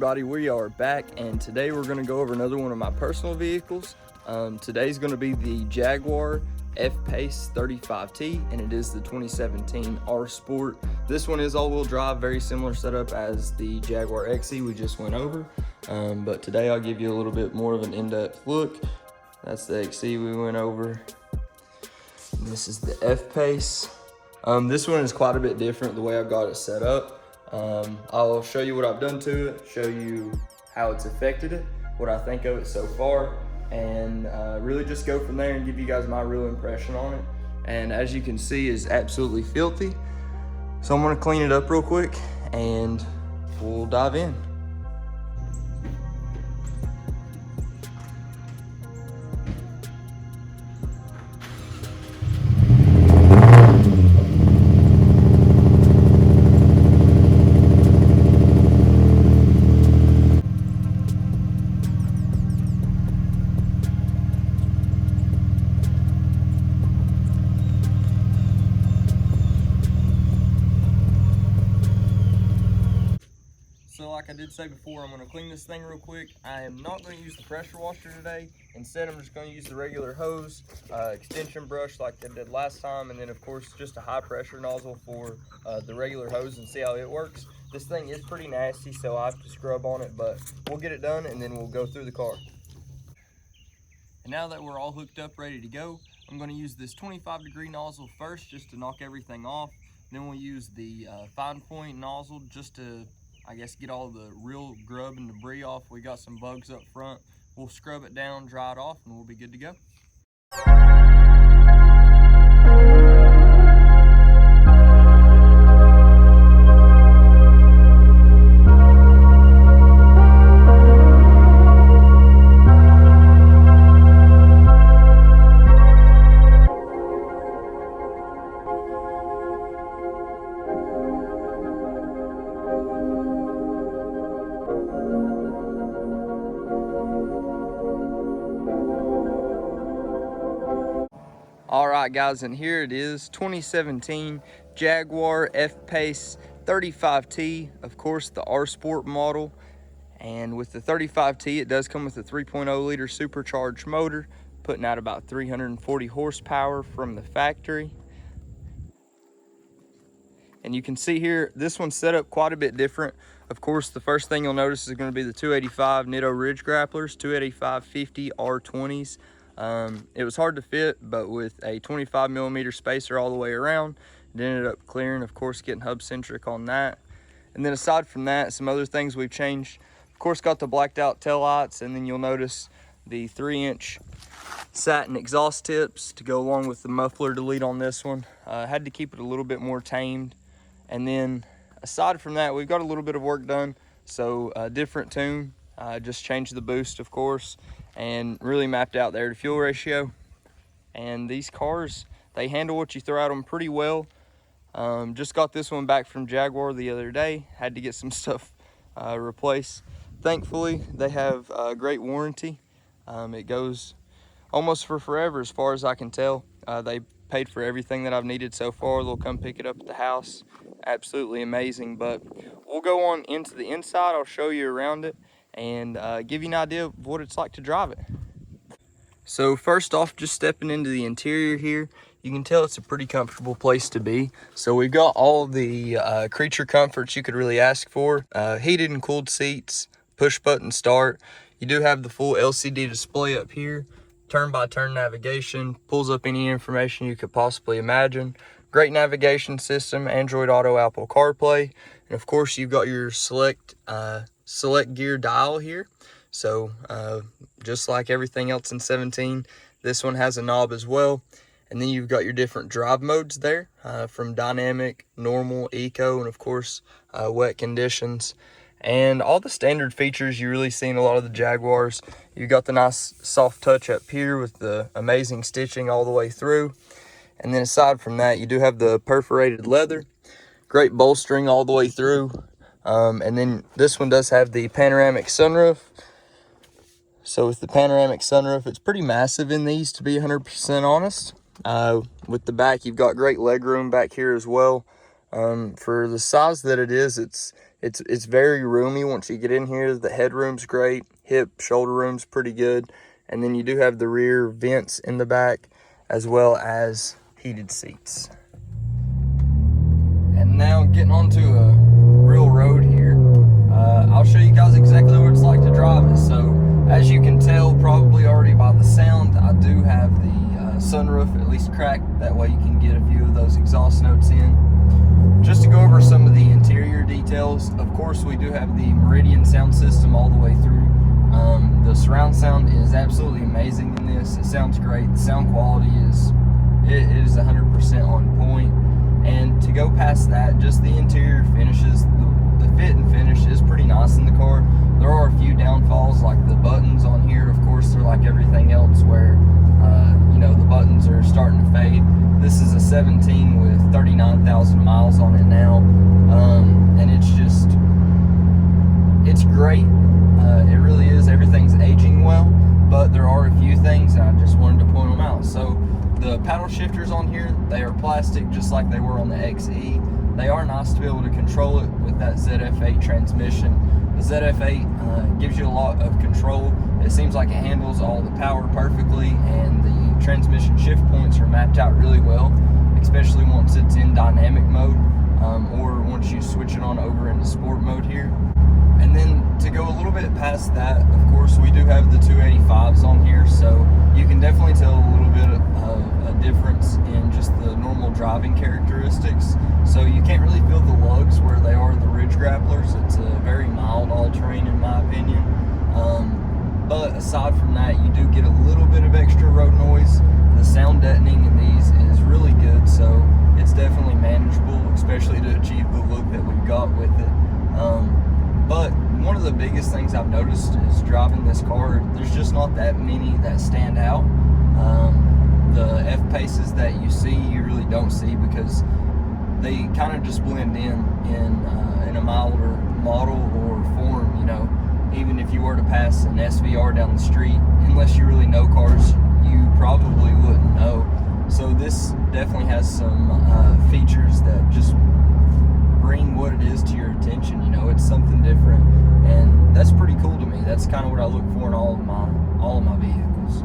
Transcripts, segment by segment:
everybody, we are back, and today we're going to go over another one of my personal vehicles. Today's going to be the Jaguar F-Pace 35T, and it is the 2017 R Sport. This one is all-wheel drive, very similar setup as the Jaguar XE we just went over, but today I'll give you a little bit more of an in-depth look. That's the XE we went over. This is the F-Pace. This one is quite a bit different the way I've got it set up. I'll show you what I've done to it, show you how it's affected it, what I think of it so far, and really just go from there and give you guys my real impression on it. And as you can see, it's absolutely filthy. So I'm gonna clean it up real quick and we'll dive in. So like I did say before, I'm going to clean this thing real quick. I am not going to use the pressure washer today. Instead, I'm just going to use the regular hose, extension brush like I did last time, and then of course just a high pressure nozzle for the regular hose and see how it works. This thing is pretty nasty, so I have to scrub on it, but we'll get it done and then we'll go through the car. And now that we're all hooked up, ready to go, I'm going to use this 25-degree nozzle first just to knock everything off. Then we'll use the fine point nozzle just to, I guess, get all the real grub and debris off. We got some bugs up front. We'll scrub it down, dry it off, and we'll be good to go. All right, guys, and here it is, 2017 Jaguar F-Pace 35T, of course, the R Sport model. And with the 35T, it does come with a 3.0 liter supercharged motor, putting out about 340 horsepower from the factory. And you can see here, this one's set up quite a bit different. Of course, the first thing you'll notice is going to be the 285 Nitto Ridge grapplers, 285/50 R20s. It was hard to fit, but with a 25mm spacer all the way around, it ended up clearing, of course, getting hub centric on that. And then aside from that, some other things we've changed. Of course, got the blacked out tail lights, and then you'll notice the 3-inch satin exhaust tips to go along with the muffler delete on this one. Had to keep it a little bit more tamed. And then aside from that, we've got a little bit of work done. So a different tune, just changed the boost, of course, and really mapped out the air to fuel ratio. And these cars, they handle what you throw at them pretty well. Just got this one back from Jaguar the other day. Had to get some stuff replaced. Thankfully, they have a great warranty. It goes almost for forever as far as I can tell. They paid for everything that I've needed so far. They'll come pick it up at the house. Absolutely amazing. But we'll go on into the inside. I'll show you around it and give you an idea of what it's like to drive it. So first off, just stepping into the interior here, you can tell it's a pretty comfortable place to be. So we've got all the creature comforts you could really ask for. Heated and cooled seats, push button start. You do have the full LCD display up here, turn-by-turn navigation, pulls up any information you could possibly imagine. Great navigation system, Android Auto, Apple CarPlay, and of course you've got your select gear dial here. So just like everything else in 17, this one has a knob as well. And then you've got your different drive modes there, from dynamic, normal, eco, and of course wet conditions. And all the standard features you really see in a lot of the Jaguars. You've got the nice soft touch up here with the amazing stitching all the way through. And then aside from that, you do have the perforated leather, great bolstering all the way through. And then this one does have the panoramic sunroof. So with the panoramic sunroof, it's pretty massive in these, to be 100% honest. With the back, you've got great leg room back here as well. For the size that it is, it's It's very roomy once you get in here. The headroom's great, hip, shoulder room's pretty good. And then you do have the rear vents in the back, as well as heated seats. And now getting onto a real road here, I'll show you guys exactly what it's like to drive it. So as you can tell probably already by the sound, I do have the sunroof at least cracked. That way you can get a few of those exhaust notes in. Just to go over some of the interior details, of course we do have the Meridian sound system all the way through. The surround sound is absolutely amazing in this. It sounds great. The sound quality is 100% on point. And to go past that, just the interior finishes, the fit and finish is pretty nice in the car. There are a few downfalls, like the buttons on here. Of course, they're like everything else where you know, the buttons are starting to fade. This is a 17 with 39,000 miles on it now, and it's great. It really is. Everything's aging well, but there are a few things, and I just wanted to point them out. So the paddle shifters on here, they are plastic just like they were on the XE. They are nice to be able to control it with that ZF8 transmission. The ZF8 gives you a lot of control. It seems like it handles all the power perfectly, and the transmission shift points are mapped out really well, especially once it's in dynamic mode, or once you switch it on over into sport mode here. And then to go a little bit past that, of course, we do have the 285s on here, so you can definitely tell a little bit of a difference in just the normal driving characteristics. So you can't really feel the lugs where they are the Ridge Grapplers. It's a very mild all-terrain in my opinion. But aside from that, you do get a little bit of extra road noise. The sound deadening in these is really good, so it's definitely manageable, especially to achieve the look that we've got with it. But one of the biggest things I've noticed is driving this car, there's just not that many that stand out. The F-paces that you see, you really don't see, because they kind of just blend in a milder model or form, you know. Even if you were to pass an SVR down the street, unless you really know cars, you probably wouldn't know. So this definitely has some features that just bring what it is to your attention. You know, it's something different, and that's pretty cool to me. That's kind of what I look for in all of my vehicles.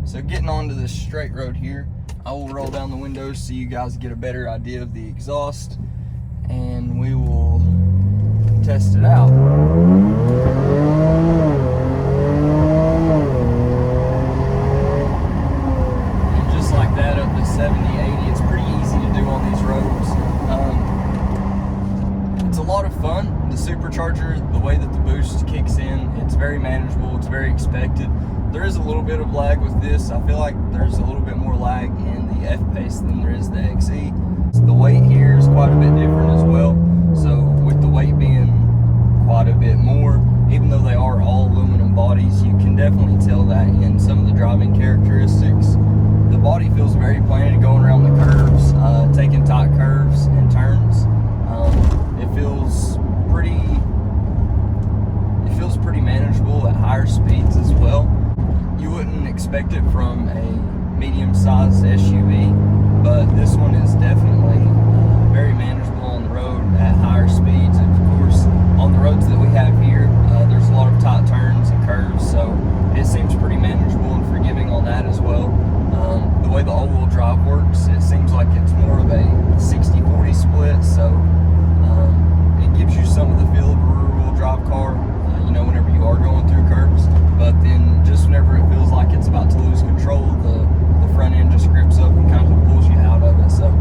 So getting onto this straight road here, I will roll down the windows so you guys get a better idea of the exhaust, and we will test it out. And just like that, up to 70, 80, it's pretty easy to do on these roads. It's a lot of fun. The Supercharger, the way that the boost kicks in, it's very manageable, it's very expected. There is a little bit of lag with this. I feel like there's a little bit more lag in the F-Pace than there is the XE. So the weight here is quite a bit different as well. So with the weight being quite a bit more, even though they are all aluminum bodies, you can definitely tell that in some of the driving characteristics. The body feels very planted going around the curves, taking tight curves and turns. It feels pretty manageable at higher speeds as well. You wouldn't expect it from a medium-sized SUV, but this one is definitely very manageable on the road at higher speeds. And of course, on the roads that we have here, there's a lot of tight turns and curves, so it seems pretty manageable and forgiving on that as well. The way the all-wheel drive works, it seems like it's more of a 60-40 split, so it gives you some of the feel of a rear-wheel drive car, you know, whenever you are going through curves. But then just whenever it feels like it's about to lose control, the front end just grips up and kind of pulls you out of it. So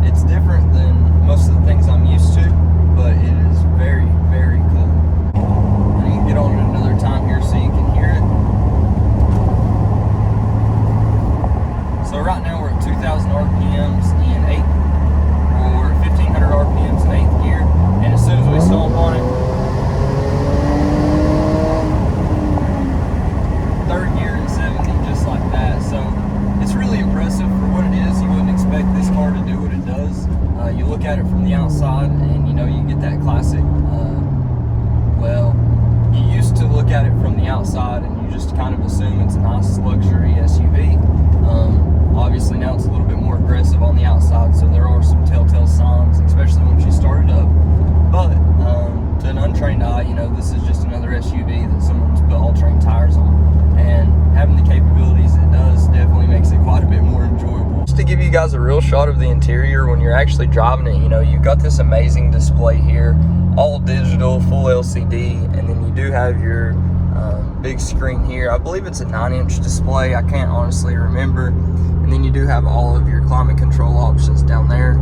it's different than most of the things I'm used to, but it is very, very cool. I need to get on it another time here so you can hear it. So right now we're at 2,000 RPMs in 8th, or 1,500 RPMs in 8th gear, and as soon as we stomp on it, 3rd gear in 70, just like that. So it's really impressive for what it is. You wouldn't expect this car to do what it does. You look at it from the outside, and you know, you get that classic, well, you used to look at it from the outside and you just kind of assume it's a nice luxury SUV. Obviously now it's a little bit more aggressive on the outside, so there are some telltale signs, especially once you start it up. But to an untrained eye, you know, this is just another SUV that someone's put all-terrain tires on. And having the capabilities it does definitely makes it quite a bit more enjoyable. Just to give you guys a real shot of the interior when you're actually driving it, you know, you've got this amazing display here, all digital, full LCD, and then you do have your big screen here. I believe it's a 9-inch display. I can't honestly remember. And then you do have all of your climate control options down there.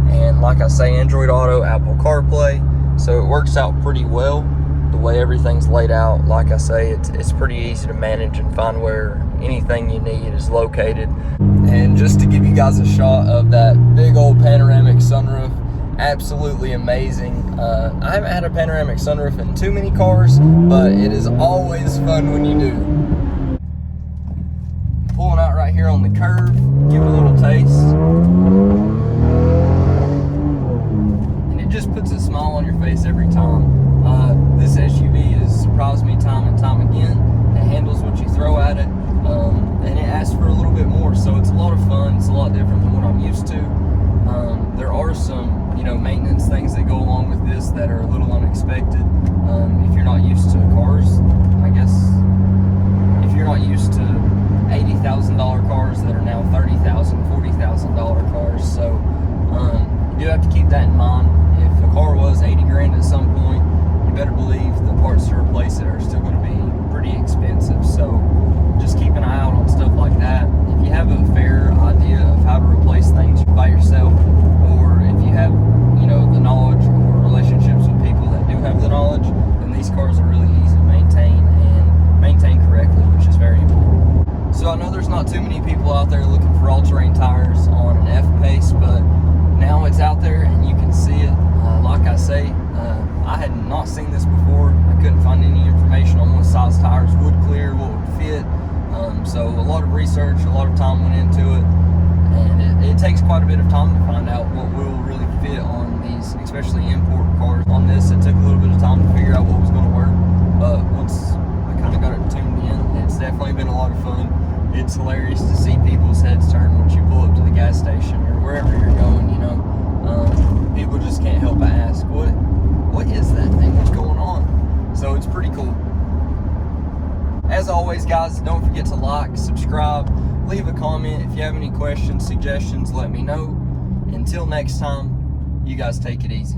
And like I say, Android Auto, Apple CarPlay. So it works out pretty well the way everything's laid out. Like I say, it's pretty easy to manage and find where anything you need is located. And just to give you guys a shot of that big old panoramic sunroof, absolutely amazing. I haven't had a panoramic sunroof in too many cars, but it is always fun when you do. Pulling out right here on the curve, give it a little taste. And it just puts a smile on your face every time. This SUV has surprised me time and time again. It handles what you throw at it, and it asks for a little bit more, so it's a lot of fun. It's a lot different than what I'm used to. There are some, you know, maintenance things that go along with this that are a little unexpected. If you're not used to cars, I guess, if you're not used to $80,000 cars that are now $30,000, $40,000 cars, so you do have to keep that in mind. If a car was 80 grand at some point, you better believe the parts to replace it are still going to be pretty expensive. So just keep an eye out on stuff like that. If you have a fair idea of how to replace things by yourself, or if you have, you know, the knowledge or relationships with people that do have the knowledge, then these cars are really easy to maintain and maintain correctly, which is very important. So I know there's not too many people out there looking for all-terrain tires on an F-Pace, but now it's out there and you can see it. Like I say, I had not seen this before. I couldn't find any information on what size tires would clear, what would fit. So a lot of research, a lot of time went into it, and it takes quite a bit of time to find out what will really fit on these, especially import cars. On this, it took a little bit of time to figure out what was going to work, but once I kind of got it tuned in, it's definitely been a lot of fun. It's hilarious to see people's heads turn once you pull up to the gas station or wherever you're going, you know. People just can't help but ask, what is that thing? What's going on? So it's pretty cool. As always, guys, don't forget to like, subscribe, leave a comment. If you have any questions, suggestions, let me know. Until next time, you guys take it easy.